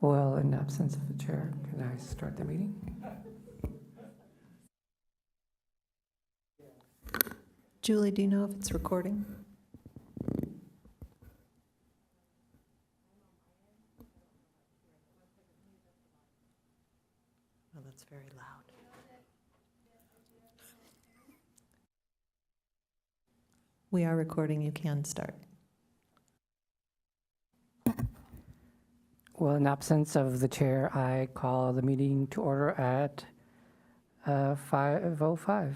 Well, in absence of the chair, can I start the meeting? Julie, do you know if it's recording? Oh, that's very loud. We are recording. You can start. Well, in absence of the chair, I call the meeting to order at 5:05.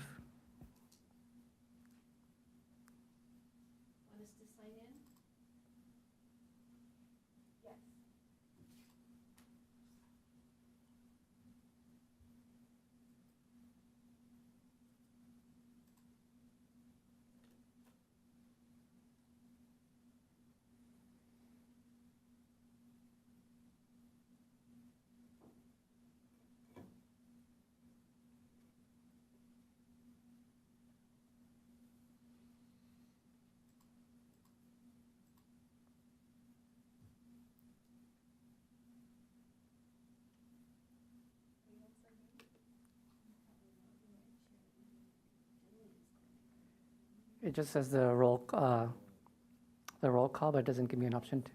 It just says the roll call, but it doesn't give me an option to.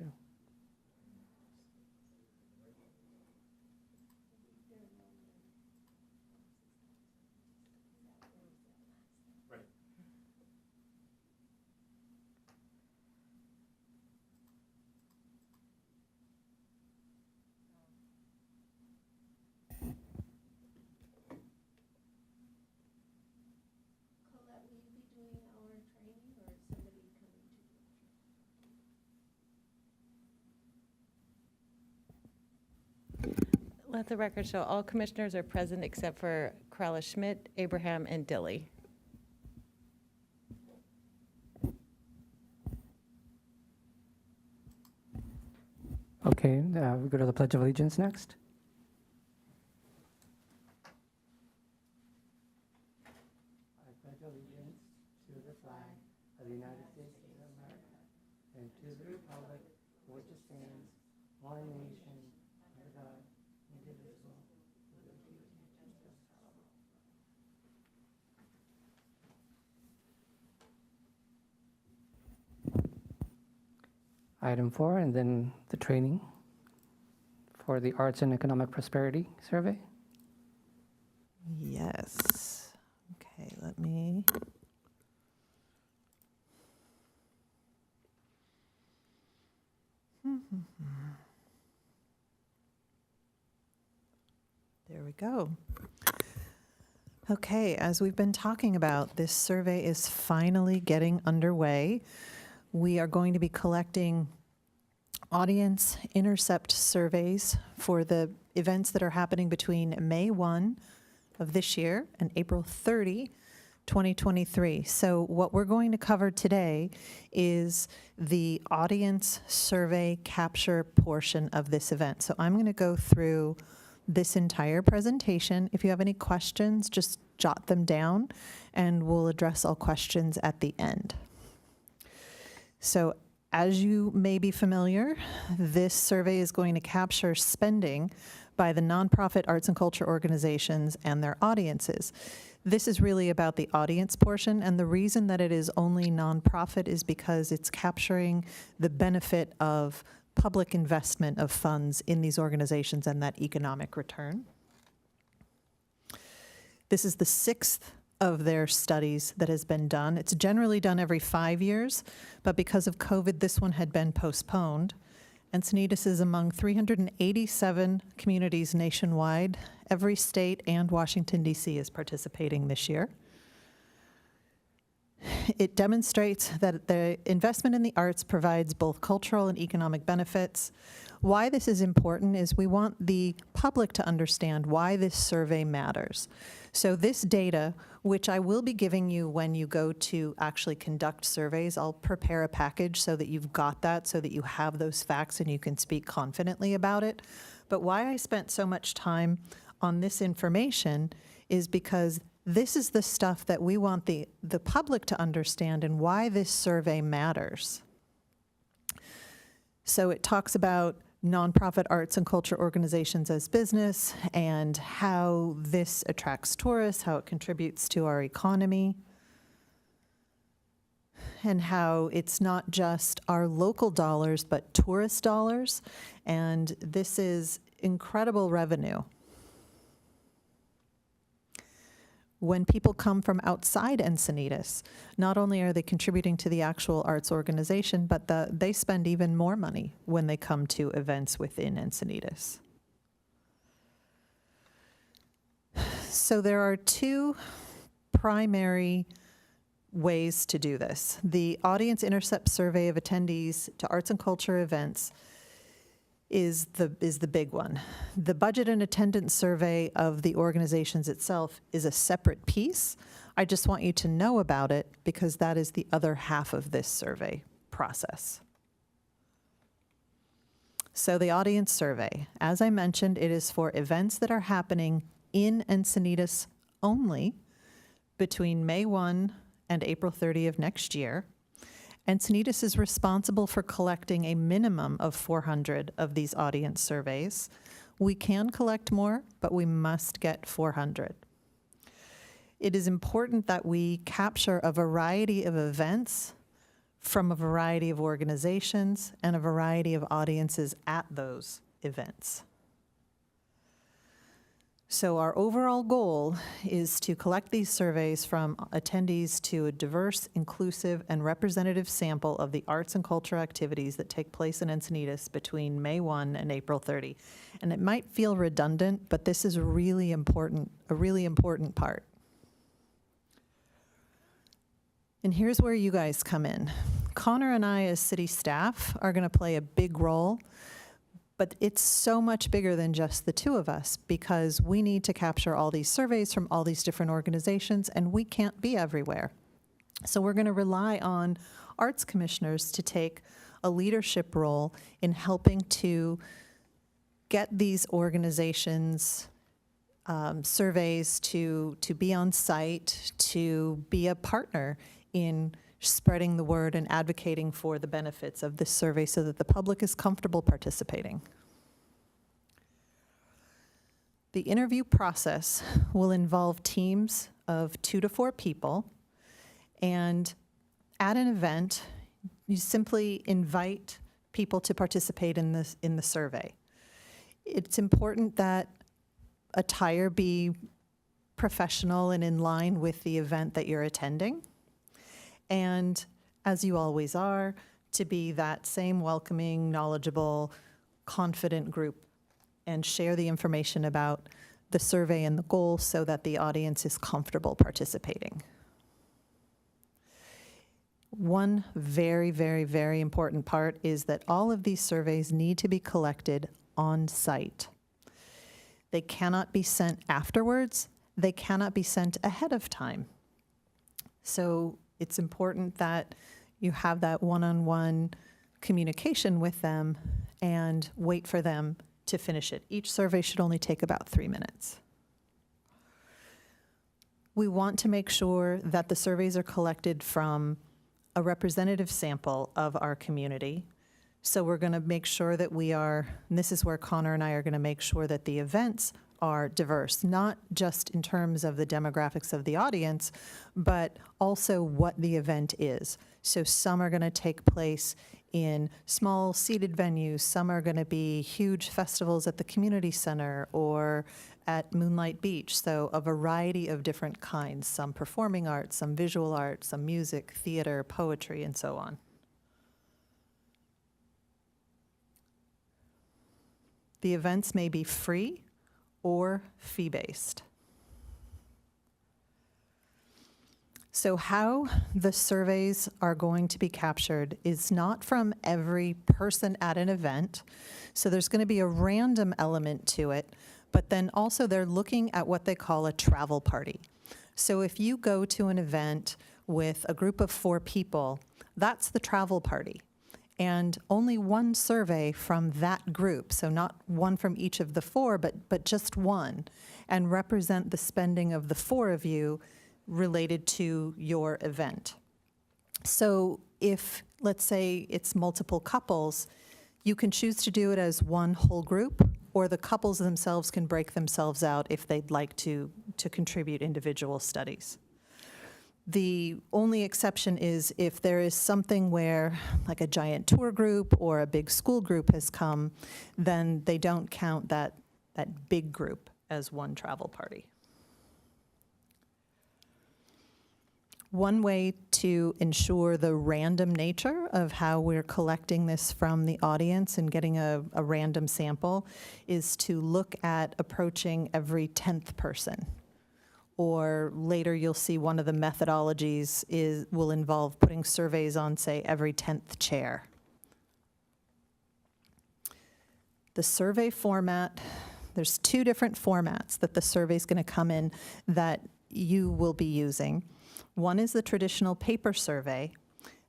Let the record show all commissioners are present except for Krala Schmidt, Abraham, and Dilly. Okay, we go to the Pledge of Allegiance next. I pledge allegiance to the flag of the United States of America and to the republic for which it stands, one nation, under God, indivisible, with liberty and justice for all. Item 4, and then the training for the Arts and Economic Prosperity Survey. Yes. Okay, let me. There we go. Okay, as we've been talking about, this survey is finally getting underway. We are going to be collecting audience intercept surveys for the events that are happening between May 1 of this year and April 30, 2023. So what we're going to cover today is the audience survey capture portion of this event. So I'm going to go through this entire presentation. If you have any questions, just jot them down and we'll address all questions at the end. So as you may be familiar, this survey is going to capture spending by the nonprofit arts and culture organizations and their audiences. This is really about the audience portion, and the reason that it is only nonprofit is because it's capturing the benefit of public investment of funds in these organizations and that economic return. This is the 6th of their studies that has been done. It's generally done every 5 years, but because of COVID, this one had been postponed. Encinitas is among 387 communities nationwide. Every state and Washington, D.C. is participating this year. It demonstrates that the investment in the arts provides both cultural and economic benefits. Why this is important is we want the public to understand why this survey matters. So this data, which I will be giving you when you go to actually conduct surveys, I'll prepare a package so that you've got that, so that you have those facts and you can speak confidently about it. But why I spent so much time on this information is because this is the stuff that we want the public to understand and why this survey matters. So it talks about nonprofit arts and culture organizations as business and how this attracts tourists, how it contributes to our economy, and how it's not just our local dollars, but tourist dollars. And this is incredible revenue. When people come from outside Encinitas, not only are they contributing to the actual arts organization, but they spend even more money when they come to events within Encinitas. So there are two primary ways to do this. The Audience Intercept Survey of attendees to arts and culture events is the big one. The budget and attendance survey of the organizations itself is a separate piece. I just want you to know about it because that is the other half of this survey process. So the audience survey, as I mentioned, it is for events that are happening in Encinitas only between May 1 and April 30 of next year. Encinitas is responsible for collecting a minimum of 400 of these audience surveys. We can collect more, but we must get 400. It is important that we capture a variety of events from a variety of organizations and a variety of audiences at those events. So our overall goal is to collect these surveys from attendees to a diverse, inclusive, and representative sample of the arts and culture activities that take place in Encinitas between May 1 and April 30. And it might feel redundant, but this is really important, a really important part. And here's where you guys come in. Connor and I, as city staff, are going to play a big role. But it's so much bigger than just the two of us because we need to capture all these surveys from all these different organizations and we can't be everywhere. So we're going to rely on arts commissioners to take a leadership role in helping to get these organizations surveys to be on site, to be a partner in spreading the word and advocating for the benefits of this survey so that the public is comfortable participating. The interview process will involve teams of 2 to 4 people, and at an event, you simply invite people to participate in the survey. It's important that attire be professional and in line with the event that you're attending. And as you always are, to be that same welcoming, knowledgeable, confident group and share the information about the survey and the goal so that the audience is comfortable participating. One very, very, very important part is that all of these surveys need to be collected on site. They cannot be sent afterwards. They cannot be sent ahead of time. So it's important that you have that one-on-one communication with them and wait for them to finish it. Each survey should only take about 3 minutes. We want to make sure that the surveys are collected from a representative sample of our community. So we're going to make sure that we are, and this is where Connor and I are going to make sure that the events are diverse, not just in terms of the demographics of the audience, but also what the event is. So some are going to take place in small seated venues, some are going to be huge festivals at the community center or at Moonlight Beach, so a variety of different kinds, some performing arts, some visual arts, some music, theater, poetry, and so on. The events may be free or fee-based. So how the surveys are going to be captured is not from every person at an event. So there's going to be a random element to it, but then also they're looking at what they call a travel party. So if you go to an event with a group of 4 people, that's the travel party. And only one survey from that group, so not one from each of the 4, but just one, and represent the spending of the 4 of you related to your event. So if, let's say, it's multiple couples, You can choose to do it as one whole group, or the couples themselves can break themselves out if they'd like to contribute individual studies. The only exception is if there is something where, like a giant tour group or a big school group has come, then they don't count that big group as one travel party. One way to ensure the random nature of how we're collecting this from the audience and getting a random sample is to look at approaching every 10th person. Or later you'll see one of the methodologies will involve putting surveys on, say, every 10th chair. The survey format, there's 2 different formats that the survey's going to come in that you will be using. One is the traditional paper survey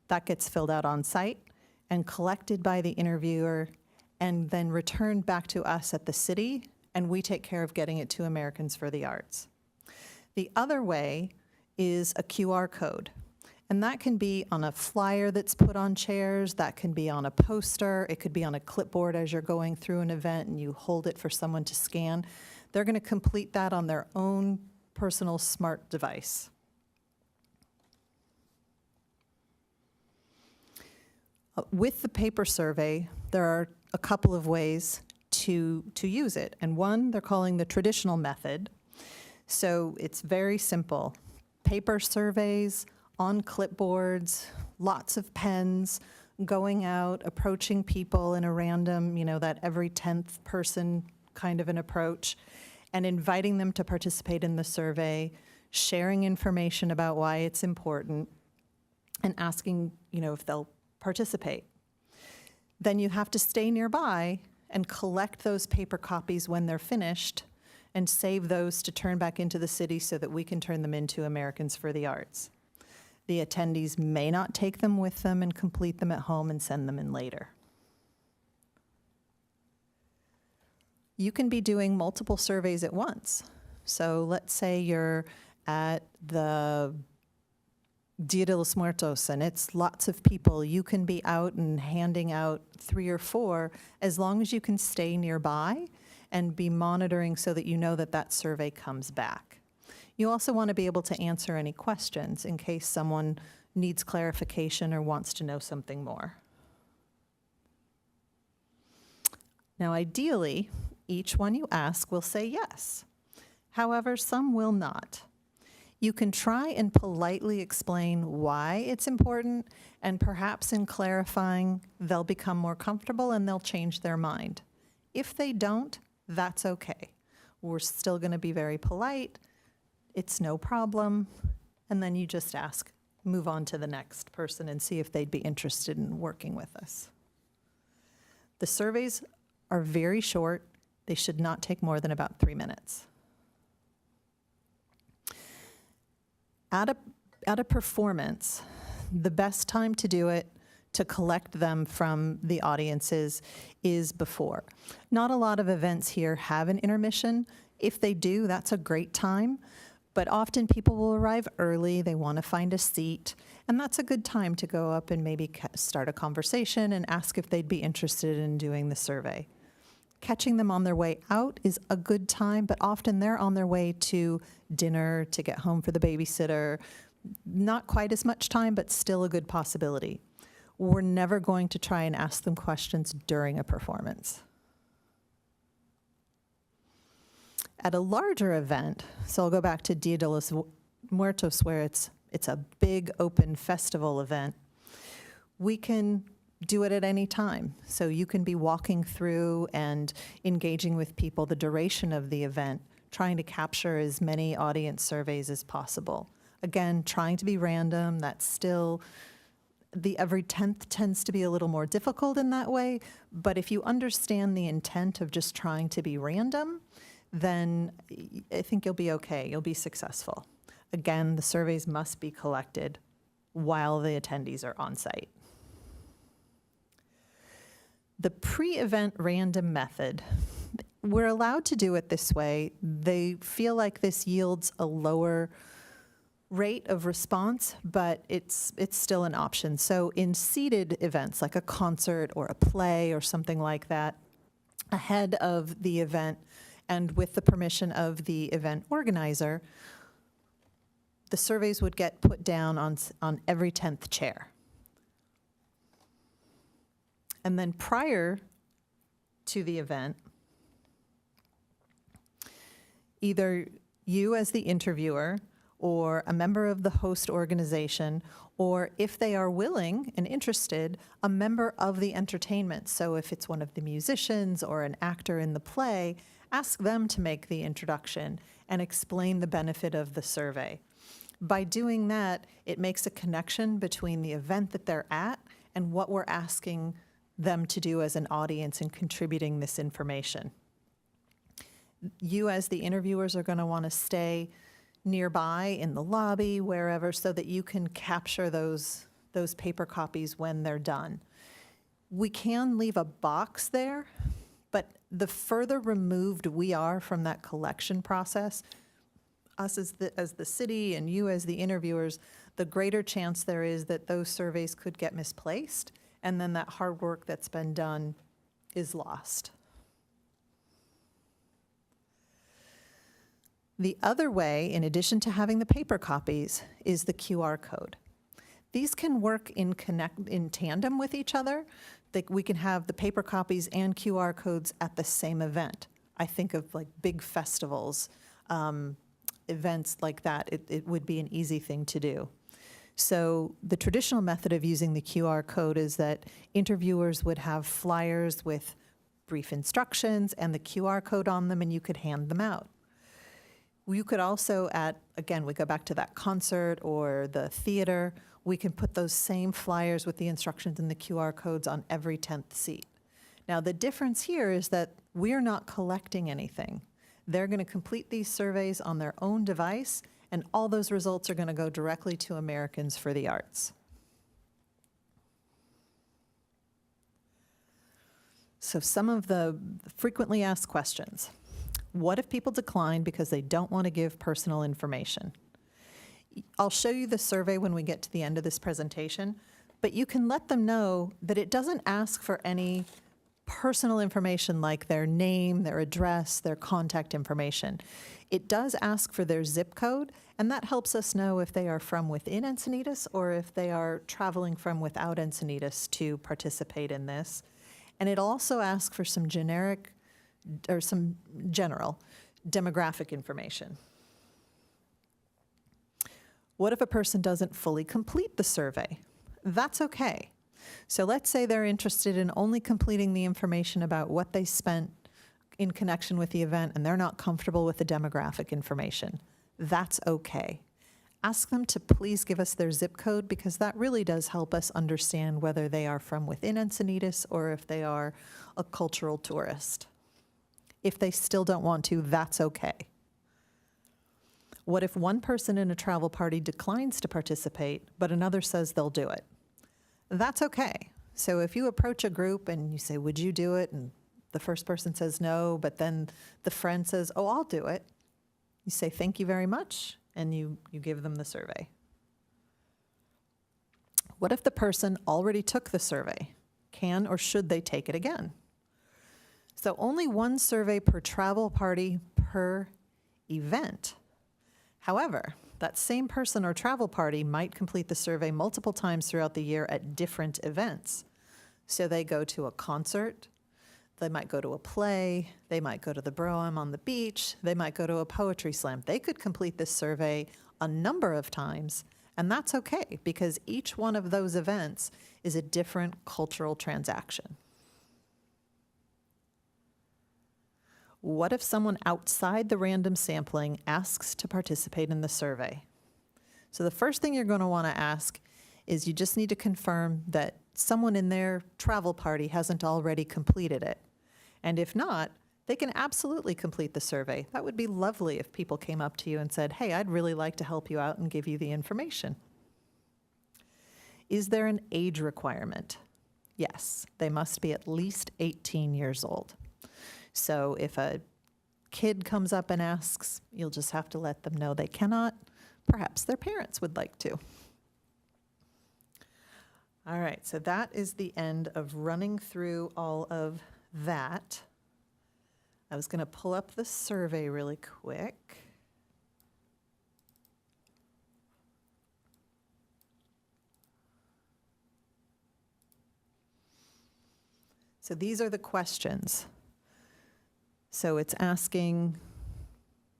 that gets filled out on site and collected by the interviewer and then returned back to us at the city, and we take care of getting it to Americans for the Arts. The other way is a QR code, and that can be on a flyer that's put on chairs, that can be on a poster, it could be on a clipboard as you're going through an event and you hold it for someone to scan. They're going to complete that on their own personal smart device. With the paper survey, there are a couple of ways to use it. And one, they're calling the traditional method. So it's very simple. Paper surveys on clipboards, lots of pens, going out, approaching people in a random, that every 10th person kind of an approach, and inviting them to participate in the survey, sharing information about why it's important, and asking, if they'll participate. Then you have to stay nearby and collect those paper copies when they're finished and save those to turn back into the city so that we can turn them into Americans for the Arts. The attendees may not take them with them and complete them at home and send them in later. You can be doing multiple surveys at once. So let's say you're at the Dia de los Muertos, and it's lots of people. You can be out and handing out 3 or 4 as long as you can stay nearby and be monitoring so that you know that survey comes back. You also want to be able to answer any questions in case someone needs clarification or wants to know something more. Now, ideally, each one you ask will say yes. However, some will not. You can try and politely explain why it's important, and perhaps in clarifying, they'll become more comfortable and they'll change their mind. If they don't, that's okay. We're still going to be very polite. It's no problem. And then you just move on to the next person and see if they'd be interested in working with us. The surveys are very short. They should not take more than about 3 minutes. At a performance, the best time to do it, to collect them from the audiences, is before. Not a lot of events here have an intermission. If they do, that's a great time. But often people will arrive early, they want to find a seat, and that's a good time to go up and maybe start a conversation and ask if they'd be interested in doing the survey. Catching them on their way out is a good time, but often they're on their way to dinner, to get home for the babysitter. Not quite as much time, but still a good possibility. We're never going to try and ask them questions during a performance. At a larger event, so I'll go back to Dia de los Muertos, where it's a big open festival event, we can do it at any time. So you can be walking through and engaging with people the duration of the event, trying to capture as many audience surveys as possible. Again, trying to be random, that's still, the every 10th tends to be a little more difficult in that way, but if you understand the intent of just trying to be random, then I think you'll be okay, you'll be successful. Again, the surveys must be collected while the attendees are on site. The pre-event random method, we're allowed to do it this way. They feel like this yields a lower rate of response, but it's still an option. So in seated events, like a concert or a play or something like that, ahead of the event and with the permission of the event organizer, the surveys would get put down on every 10th chair. And then prior to the event, either you as the interviewer or a member of the host organization, or if they are willing and interested, a member of the entertainment. So if it's one of the musicians or an actor in the play, ask them to make the introduction and explain the benefit of the survey. By doing that, it makes a connection between the event that they're at and what we're asking them to do as an audience in contributing this information. You as the interviewers are going to want to stay nearby in the lobby, wherever, so that you can capture those paper copies when they're done. We can leave a box there, but the further removed we are from that collection process, us as the city and you as the interviewers, the greater chance there is that those surveys could get misplaced, and then that hard work that's been done is lost. The other way, in addition to having the paper copies, is the QR code. These can work in tandem with each other. We can have the paper copies and QR codes at the same event. I think of like big festivals, events like that. It would be an easy thing to do. So the traditional method of using the QR code is that interviewers would have flyers with brief instructions and the QR code on them, and you could hand them out. You could also again, we go back to that concert or the theater, we can put those same flyers with the instructions and the QR codes on every 10th seat. Now, the difference here is that we're not collecting anything. They're going to complete these surveys on their own device, and all those results are going to go directly to Americans for the Arts. So some of the frequently asked questions. What if people decline because they don't want to give personal information? I'll show you the survey when we get to the end of this presentation, but you can let them know that it doesn't ask for any personal information like their name, their address, their contact information. It does ask for their zip code, and that helps us know if they are from within Encinitas or if they are traveling from without Encinitas to participate in this. And it also asks for some generic or some general demographic information. What if a person doesn't fully complete the survey? That's okay. So let's say they're interested in only completing the information about what they spent in connection with the event and they're not comfortable with the demographic information. That's okay. Ask them to please give us their zip code, because that really does help us understand whether they are from within Encinitas or if they are a cultural tourist. If they still don't want to, that's okay. What if one person in a travel party declines to participate, but another says they'll do it? That's okay. So if you approach a group and you say, would you do it? And the first person says no, but then the friend says, oh, I'll do it. You say, thank you very much, and you give them the survey. What if the person already took the survey? Can or should they take it again? So only one survey per travel party per event. However, that same person or travel party might complete the survey multiple times throughout the year at different events. So they go to a concert, they might go to a play, they might go to the Brougham on the beach, they might go to a poetry slam. They could complete this survey a number of times, and that's okay, because each one of those events is a different cultural transaction. What if someone outside the random sampling asks to participate in the survey? So the first thing you're going to want to ask is you just need to confirm that someone in their travel party hasn't already completed it. And if not, they can absolutely complete the survey. That would be lovely if people came up to you and said, hey, I'd really like to help you out and give you the information. Is there an age requirement? Yes, they must be at least 18 years old. So if a kid comes up and asks, you'll just have to let them know they cannot perhaps their parents would like to. All right, so that is the end of running through all of that. I was going to pull up the survey really quick. So these are the questions. So it's asking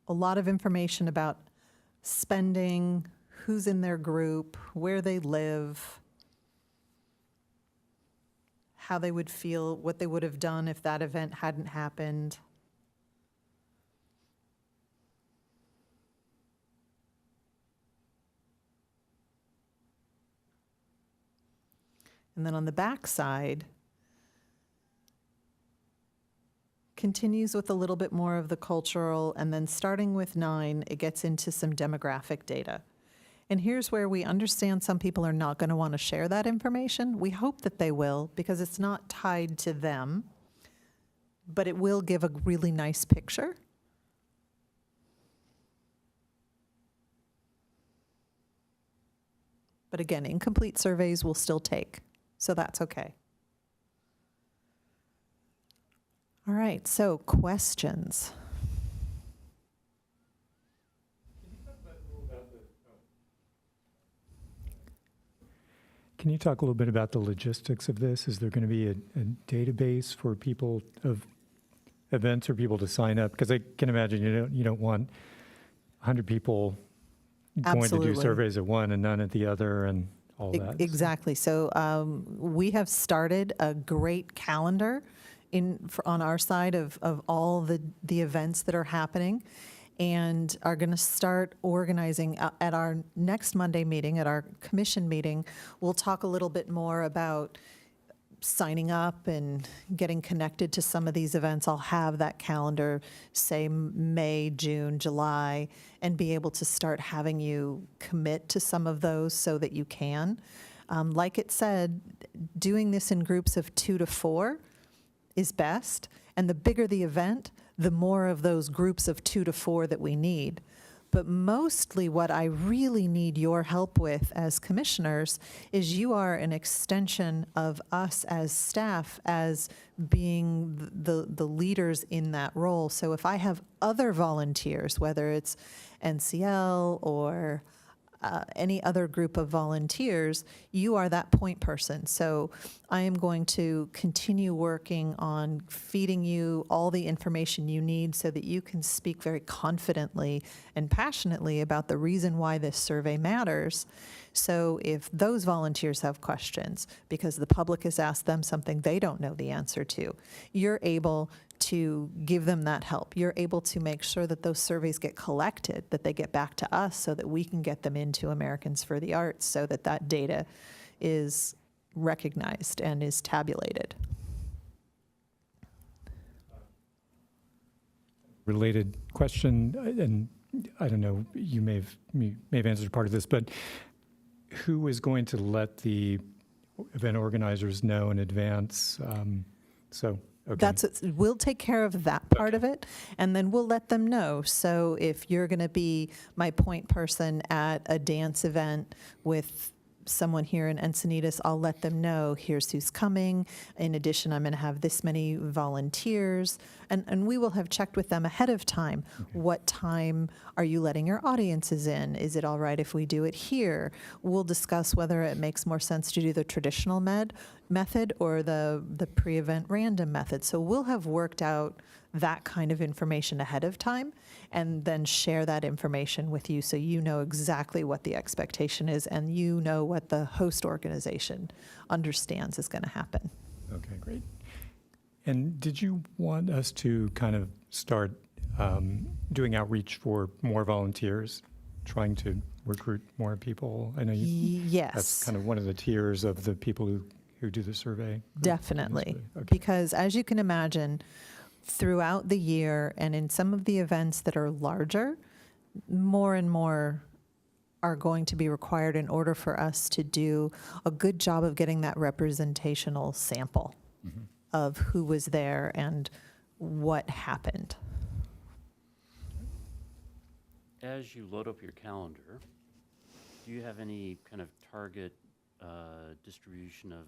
a lot of information about spending, who's in their group, where they live, how they would feel, what they would have done if that event hadn't happened. And then on the back side, continues with a little bit more of the cultural, and then starting with 9, it gets into some demographic data. And here's where we understand some people are not going to want to share that information. We hope that they will, because it's not tied to them, but it will give a really nice picture. But again, incomplete surveys will still take, so that's okay. All right, so questions. Can you talk a little bit about the logistics of this? Is there going to be a database for people of events or people to sign up? Because I can imagine you don't want 100 people going to do surveys at one and none at the other and all that. Exactly. So we have started a great calendar on our side of all the events that are happening, and are going to start organizing at our next Monday meeting, at our commission meeting. We'll talk a little bit more about signing up and getting connected to some of these events. I'll have that calendar, say May, June, July, and be able to start having you commit to some of those so that you can. Like it said, doing this in groups of 2 to 4 is best, and the bigger the event, the more of those groups of 2 to 4 that we need. But mostly what I really need your help with as commissioners is you are an extension of us as staff, as being the leaders in that role. So if I have other volunteers, whether it's NCL or any other group of volunteers, you are that point person. So I am going to continue working on feeding you all the information you need so that you can speak very confidently and passionately about the reason why this survey matters. So if those volunteers have questions because the public has asked them something they don't know the answer to, you're able to give them that help. You're able to make sure that those surveys get collected, that they get back to us so that we can get them into Americans for the Arts so that that data is recognized and is tabulated. Related question, and I don't know, you may have answered part of this, but who is going to let the event organizers know in advance? Okay. We'll take care of that part of it, and then we'll let them know. So if you're going to be my point person at a dance event with someone here in Encinitas, I'll let them know, here's who's coming. In addition, I'm going to have this many volunteers. And we will have checked with them ahead of time. Okay. What time are you letting your audiences in? Is it all right if we do it here? We'll discuss whether it makes more sense to do the traditional method or the pre-event random method. So we'll have worked out that kind of information ahead of time and then share that information with you so you know exactly what the expectation is and you know what the host organization understands is going to happen. Okay, great. And did you want us to kind of start doing outreach for more volunteers, trying to recruit more people? I know yes. That's kind of one of the tiers of the people who do the survey. Definitely. Okay. Because as you can imagine, throughout the year and in some of the events that are larger, more and more are going to be required in order for us to do a good job of getting that representational sample of who was there and what happened. as you load up your calendar, do you have any kind of target distribution of,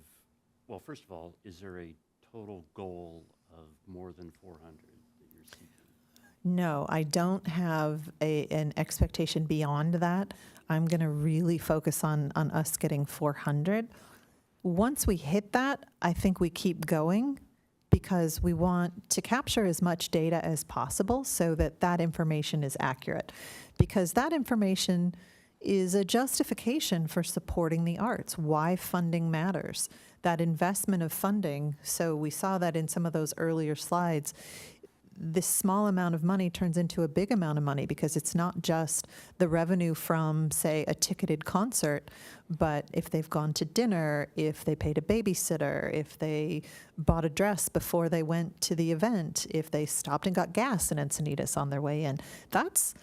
well, first of all, is there a total goal of more than 400 that you're seeking? No, I don't have an expectation beyond that. I'm going to really focus on us getting 400. Once we hit that, I think we keep going because we want to capture as much data as possible so that that information is accurate. Because that information is a justification for supporting the arts, why funding matters, that investment of funding. So we saw that in some of those earlier slides. This small amount of money turns into a big amount of money because it's not just the revenue from, say, a ticketed concert, but if they've gone to dinner, if they paid a babysitter, if they bought a dress before they went to the event, if they stopped and got gas in Encinitas on their way in, that's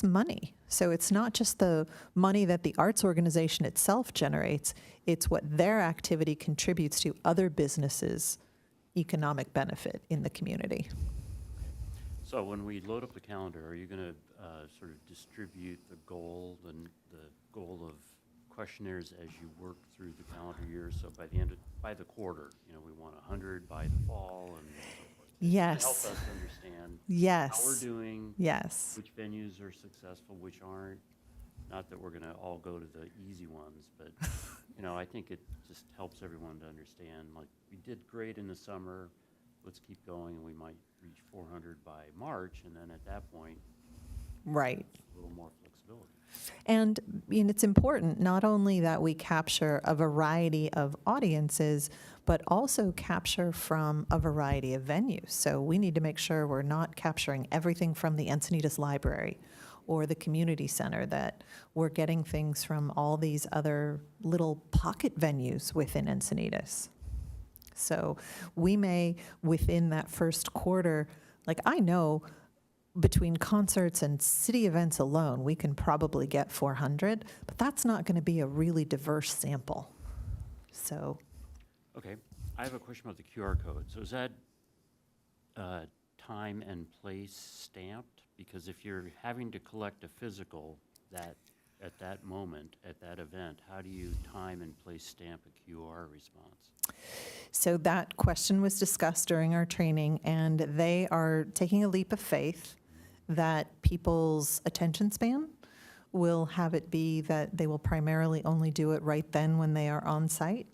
money. So it's not just the money that the arts organization itself generates, it's what their activity contributes to other businesses' economic benefit in the community. So when we load up the calendar, are you going to sort of distribute the goal of questionnaires as you work through the calendar year? So by the quarter, we want 100 by the fall and so forth. Yes. To help us understand Yes. how we're doing, Yes. which venues are successful, which aren't. Not that we're going to all go to the easy ones, but I think it just helps everyone to understand. Like, we did great in the summer. Let's keep going, and we might reach 400 by March, and then at that point, Right. a little more flexibility. And it's important not only that we capture a variety of audiences, but also capture from a variety of venues. So we need to make sure we're not capturing everything from the Encinitas Library or the community center, that we're getting things from all these other little pocket venues within Encinitas. So we may, within that first quarter, like I know between concerts and city events alone, we can probably get 400, but that's not going to be a really diverse sample. So. Okay, I have a question about the QR code. So is that time and place stamped? Because if you're having to collect a physical that at that moment, at that event, how do you time and place stamp a QR response? So that question was discussed during our training, and they are taking a leap of faith that people's attention span will have it be that they will primarily only do it right then when they are on site.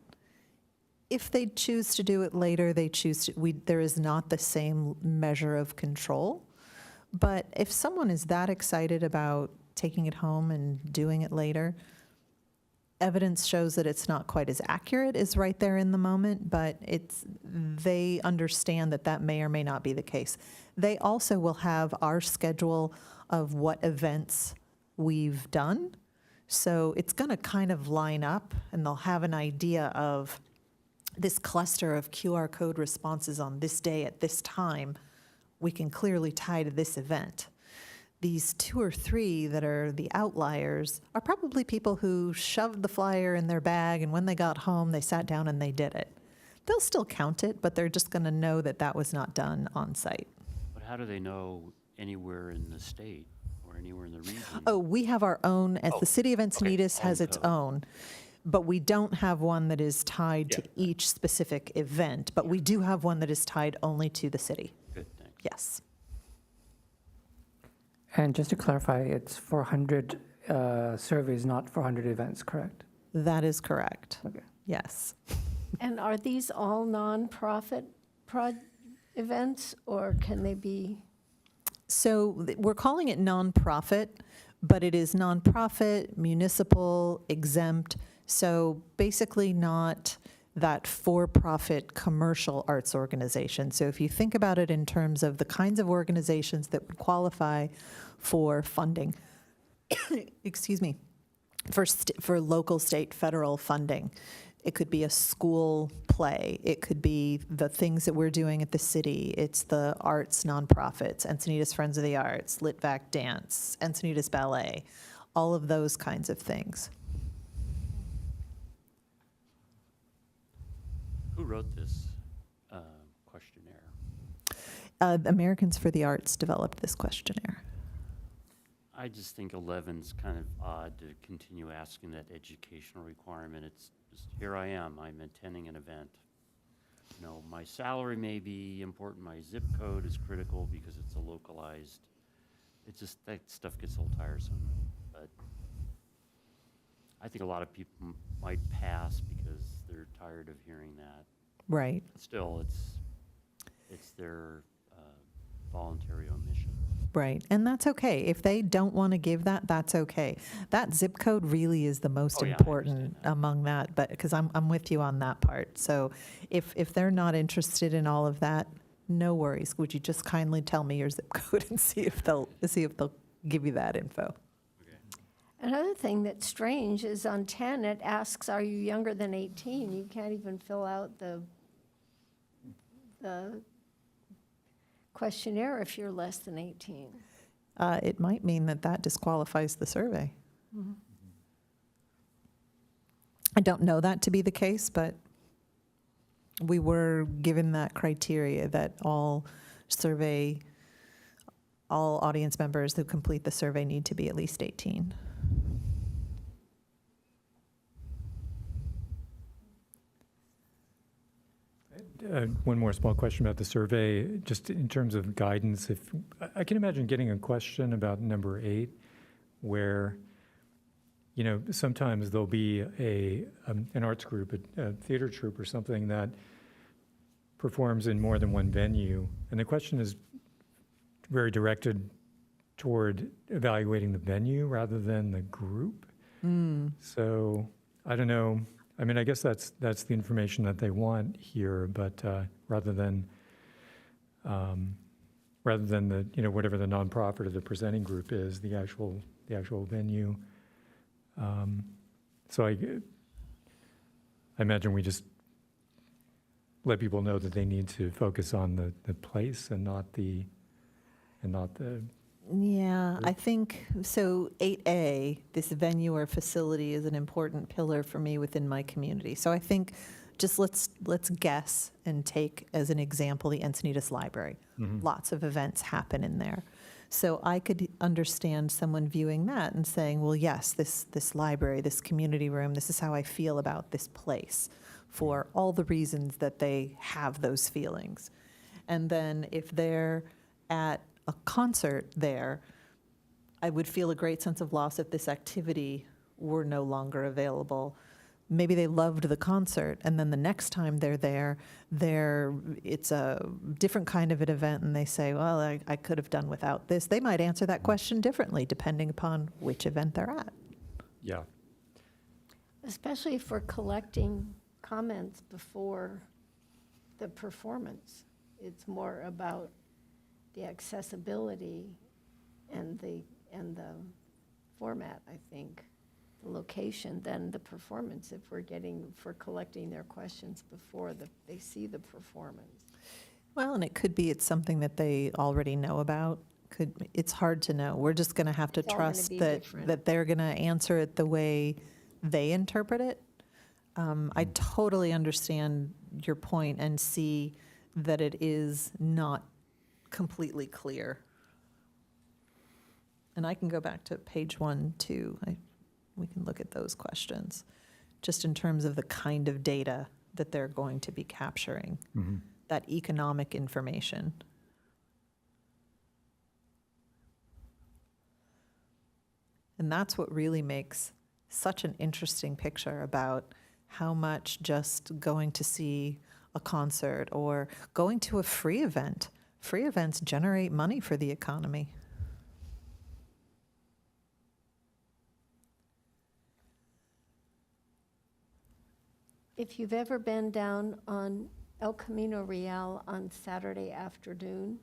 If they choose to do it later, they choose to, there is not the same measure of control. But if someone is that excited about taking it home and doing it later, evidence shows that it's not quite as accurate as right there in the moment, but they understand that that may or may not be the case. They also will have our schedule of what events we've done. So it's going to kind of line up, and they'll have an idea of this cluster of QR code responses on this day at this time. We can clearly tie to this event. These 2 or 3 that are the outliers are probably people who shoved the flyer in their bag, and when they got home, they sat down and they did it. They'll still count it, but they're just going to know that that was not done on site. But how do they know anywhere in the state or anywhere in the region? Oh, we have our own, as the city of Encinitas okay, has its code. own, but we don't have one that is tied to each specific event, but we do have one that is tied only to the city. Good, thanks. Yes. And just to clarify, it's 400 surveys, not 400 events, correct? That is correct. Okay. Yes. And are these all nonprofit events, or can they be? So we're calling it nonprofit, but it is nonprofit, municipal, exempt. So basically not that for-profit commercial arts organization. So if you think about it in terms of the kinds of organizations that would qualify for funding, excuse me, for local, state, federal funding. It could be a school play. It could be the things that we're doing at the city. It's the arts nonprofits, Encinitas Friends of the Arts, Litvac Dance, Encinitas Ballet, all of those kinds of things. Who wrote this questionnaire? Americans for the Arts developed this questionnaire. I just think 11's kind of odd to continue asking that educational requirement. It's just, here I am, I'm attending an event. You know, my salary may be important, my zip code is critical because it's a localized, it's just, that stuff gets a little tiresome. But I think a lot of people might pass because they're tired of hearing that. Right. Still, it's their voluntary omission. Right. And that's okay. If they don't want to give that, that's okay. That zip code really is the most Oh, yeah, I important understand that. among that, but because I'm with you on that part. So if they're not interested in all of that, no worries. Would you just kindly tell me your zip code and see if they'll give you that info? Another thing that's strange is on 10, it asks, are you younger than 18? You can't even fill out the questionnaire if you're less than 18. It might mean that disqualifies the survey. I don't know that to be the case, but we were given that criteria that all audience members who complete the survey need to be at least 18. One more small question about the survey, just in terms of guidance. If I can imagine getting a question about number 8, where, you know, sometimes there'll be an arts group, a theater troupe or something that performs in more than one venue, and the question is very directed toward evaluating the venue rather than the group. So I don't know. I mean, I guess that's the information that they want here, but rather than the, you know, whatever the nonprofit or the presenting group is, the actual venue. So I imagine we just let people know that they need to focus on the place and not the. Yeah, I think, so 8A, this venue or facility is an important pillar for me within my community. So I think just let's guess and take as an example the Encinitas Library. Lots of events happen in there. So I could understand someone viewing that and saying, well, yes, this library, this community room, this is how I feel about this place for all the reasons that they have those feelings. And then if they're at a concert there, I would feel a great sense of loss if this activity were no longer available. Maybe they loved the concert, and then the next time they're there, it's a different kind of an event, and they say, well, I could have done without this. They might answer that question differently depending upon which event they're at. Yeah. Especially if we're collecting comments before the performance. It's more about the accessibility and the format, I think, the location, than the performance, if we're collecting their questions before they see the performance. Well, and it could be it's something that they already know about. It's hard to know. We're just going to have to It's all gonna trust be that different. they're going to answer it the way they interpret it. I totally understand your point and see that it is not completely clear. And I can go back to page 1, too. We can look at those questions, just in terms of the kind of data that they're going to be capturing, that economic information. And that's what really makes such an interesting picture about how much just going to see a concert or going to a free event. Free events generate money for the economy. If you've ever been down on El Camino Real on Saturday afternoon,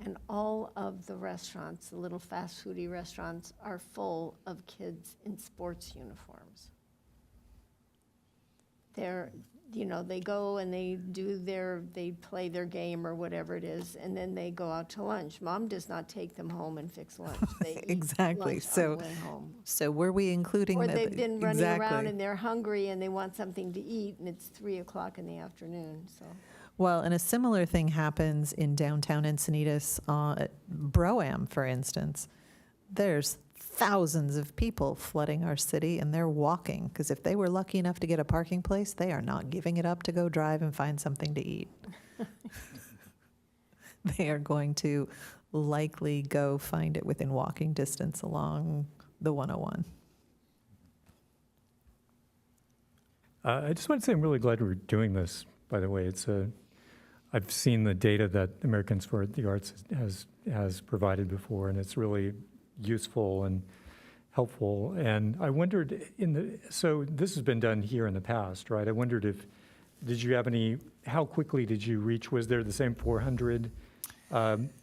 and all of the restaurants, the little fast foodie restaurants, are full of kids in sports uniforms. They go and they play their game or whatever it is, and then they go out to lunch. Mom does not take them home and fix lunch. They eat Exactly. lunch on So- the way home. So were we including Or the- they've been running around Exactly. and they're hungry and they want something to eat, and it's 3:00 in the afternoon, so. Well, and a similar thing happens in downtown Encinitas, Bro-Am, for instance. there's thousands of people flooding our city, and they're walking, because if they were lucky enough to get a parking place, they are not giving it up to go drive and find something to eat. They are going to likely go find it within walking distance along the 101. I just want to say I'm really glad we're doing this, by the way. I've seen the data that Americans for the Arts has provided before, and it's really useful and helpful. And I wondered, so this has been done here in the past, right? I wondered did you have how quickly did you reach, was there the same 400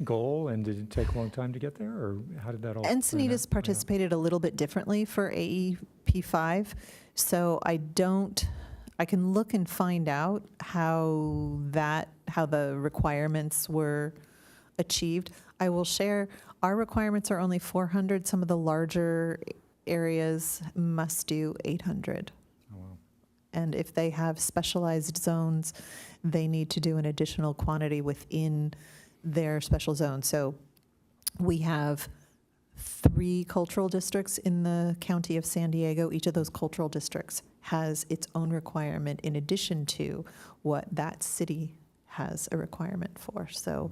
goal, and did it take a long time to get there, or how did that all? Encinitas participated a little bit differently for AEP5, so I can look and find out how the requirements were achieved. I will share, our requirements are only 400. Some of the larger areas must do 800. Oh, wow. And if they have specialized zones, they need to do an additional quantity within their special zone. So we have 3 cultural districts in the county of San Diego. Each of those cultural districts has its own requirement in addition to what that city has a requirement for. So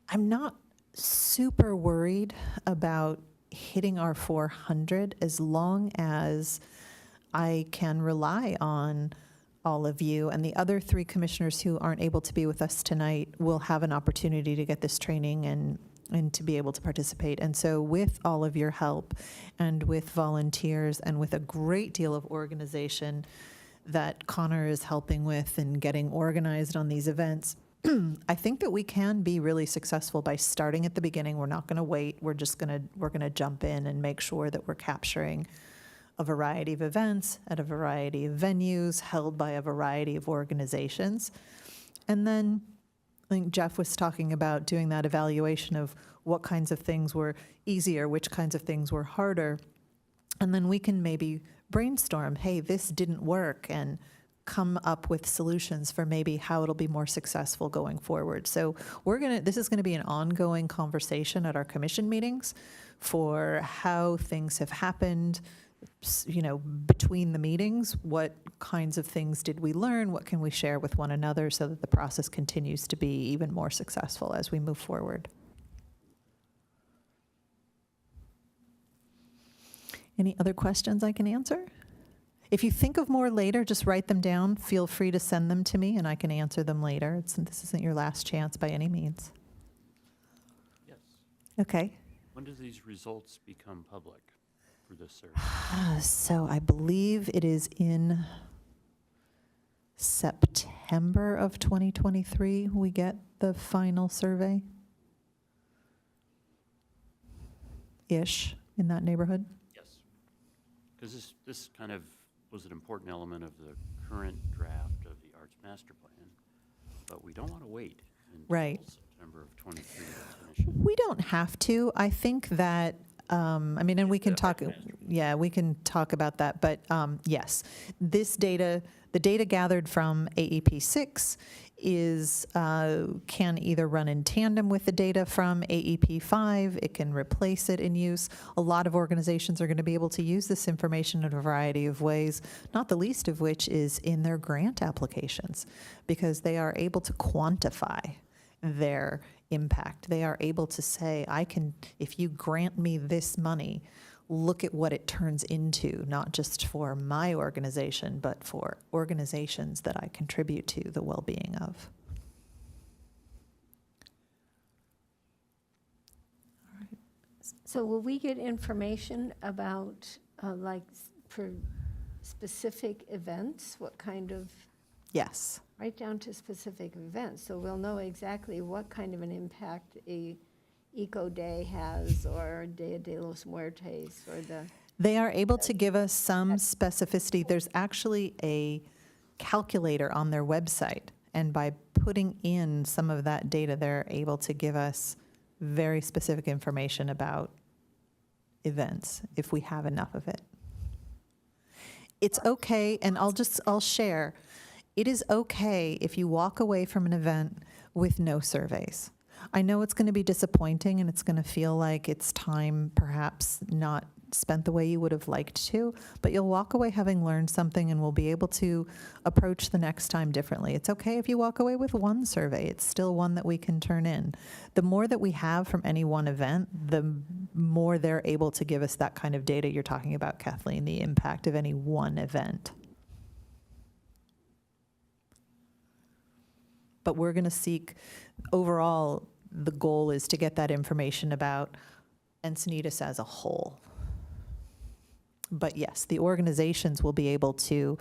I'm not super worried about hitting our 400 as long as I can rely on all of you, and the other 3 commissioners who aren't able to be with us tonight will have an opportunity to get this training and to be able to participate. And so with all of your help and with volunteers and with a great deal of organization that Connor is helping with and getting organized on these events, I think that we can be really successful by starting at the beginning. We're not going to wait. We're going to jump in and make sure that we're capturing a variety of events at a variety of venues held by a variety of organizations. And then I think Jeff was talking about doing that evaluation of what kinds of things were easier, which kinds of things were harder. And then we can maybe brainstorm, hey, this didn't work, and come up with solutions for maybe how it'll be more successful going forward. So this is going to be an ongoing conversation at our commission meetings for how things have happened, between the meetings. What kinds of things did we learn? What can we share with one another so that the process continues to be even more successful as we move forward? Any other questions I can answer? If you think of more later, just write them down. Feel free to send them to me, and I can answer them later. This isn't your last chance by any means. Yes. Okay. When do these results become public for this survey? So I believe it is in September of 2023 we get the final survey. Ish, in that neighborhood. Yes. Because this kind of was an important element of the current draft of the Arts Master Plan, but we don't want to wait until Right. September of 23 to finish it. We don't have to. I think that, and we can talk, we can talk about that, but yes, this data, the data gathered from AEP 6 can either run in tandem with the data from AEP 5, it can replace it in use. A lot of organizations are going to be able to use this information in a variety of ways, not the least of which is in their grant applications, because they are able to quantify their impact. They are able to say, if you grant me this money, look at what it turns into, not just for my organization, but for organizations that I contribute to the well-being of. So will we get information about, for specific events? What kind of, Yes. right down to specific events? So we'll know exactly what kind of an impact a Eco Day has, or Dia de los Muertos, or They are able to give us some specificity. There's actually a calculator on their website, and by putting in some of that data, they're able to give us very specific information about events if we have enough of it. It's okay, and I'll share. It is okay if you walk away from an event with no surveys. I know it's going to be disappointing and it's going to feel like it's time perhaps not spent the way you would have liked to, but you'll walk away having learned something and we'll be able to approach the next time differently. It's okay if you walk away with one survey. It's still one that we can turn in. The more that we have from any one event, the more they're able to give us that kind of data you're talking about, Kathleen, the impact of any one event. But we're going to seek, overall, the goal is to get that information about Encinitas as a whole. But yes, the organizations will be able to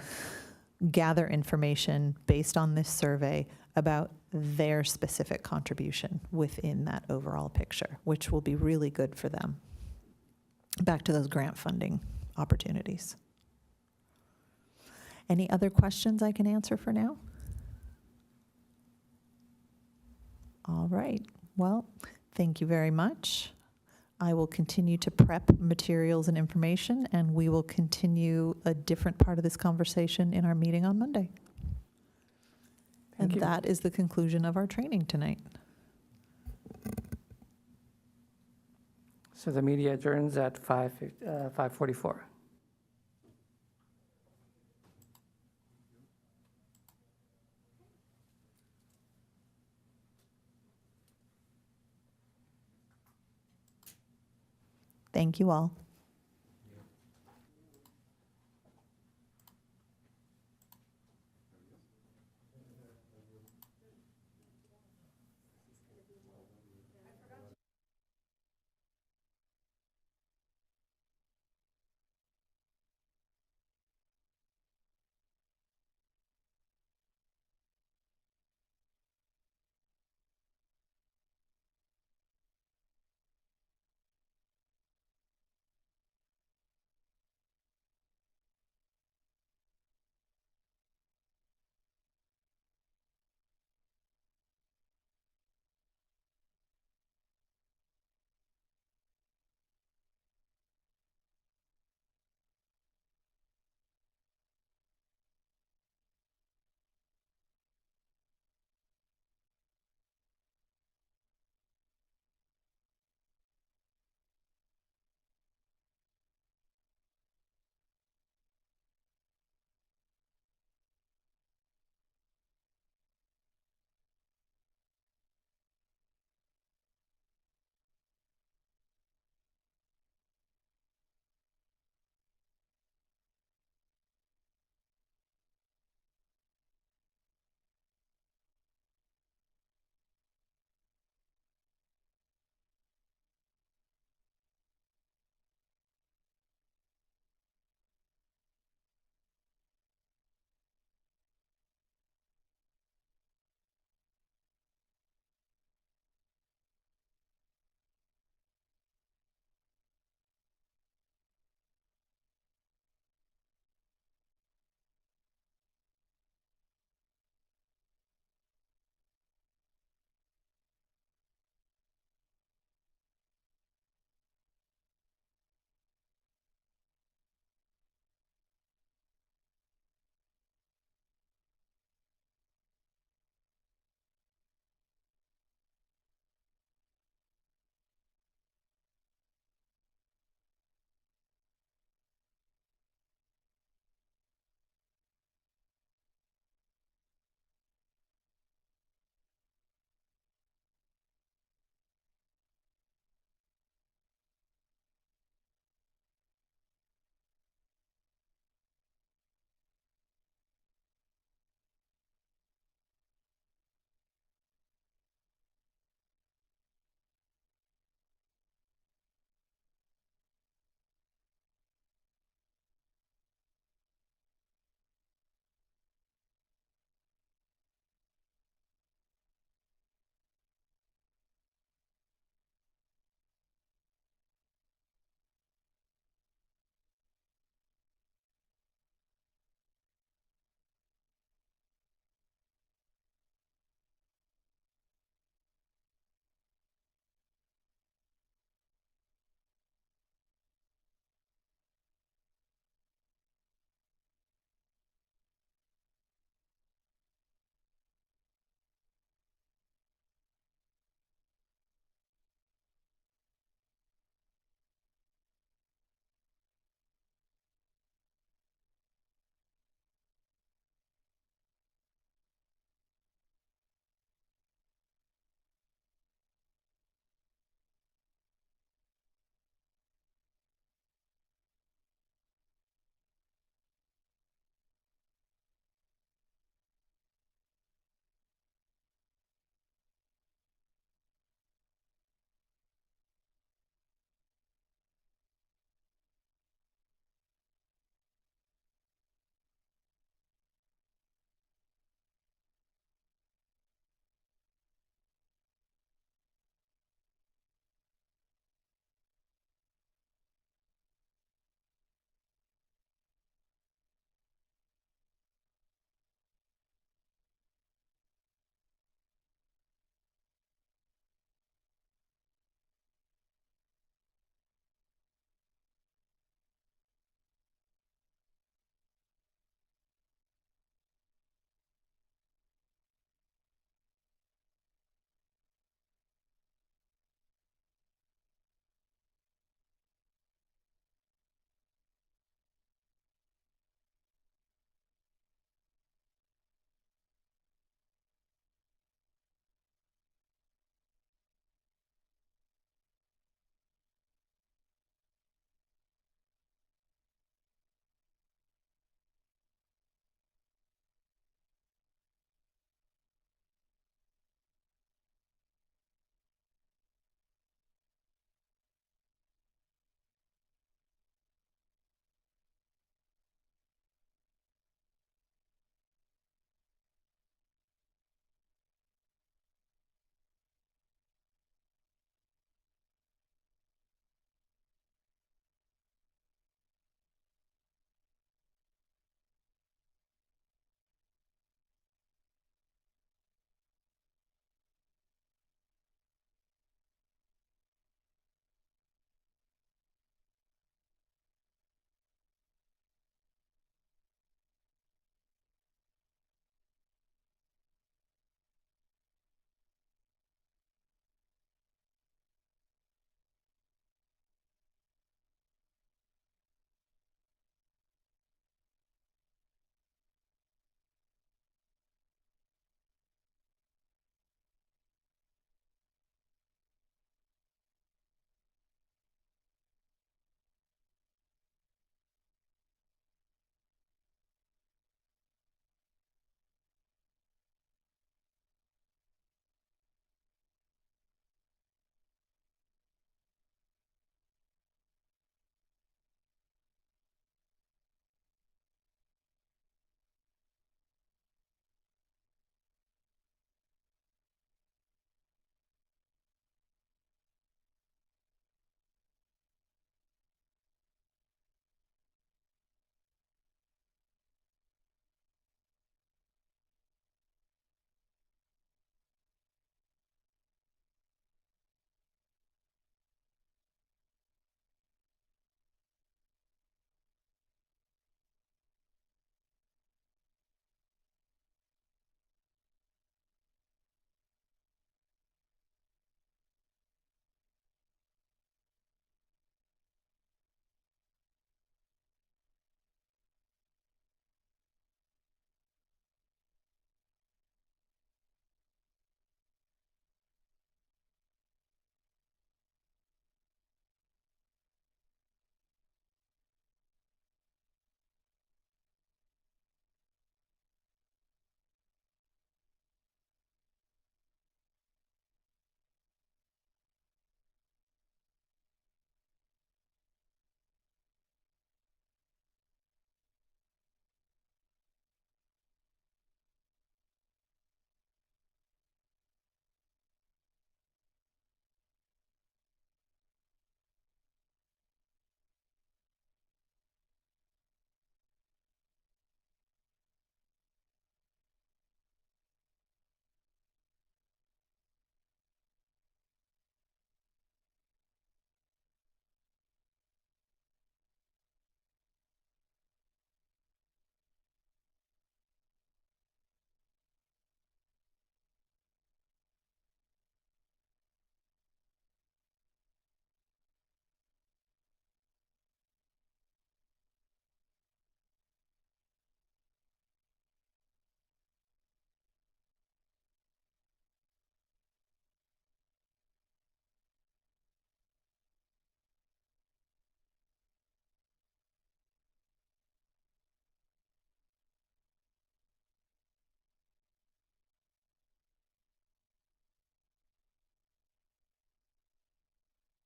gather information based on this survey about their specific contribution within that overall picture, which will be really good for them. Back to those grant funding opportunities. Any other questions I can answer for now? All right. Well, thank you very much. I will continue to prep materials and information, and we will continue a different part of this conversation in our meeting on Monday. Thank you. And that is the conclusion of our training tonight. So the media adjourns at 5:44. Thank you all.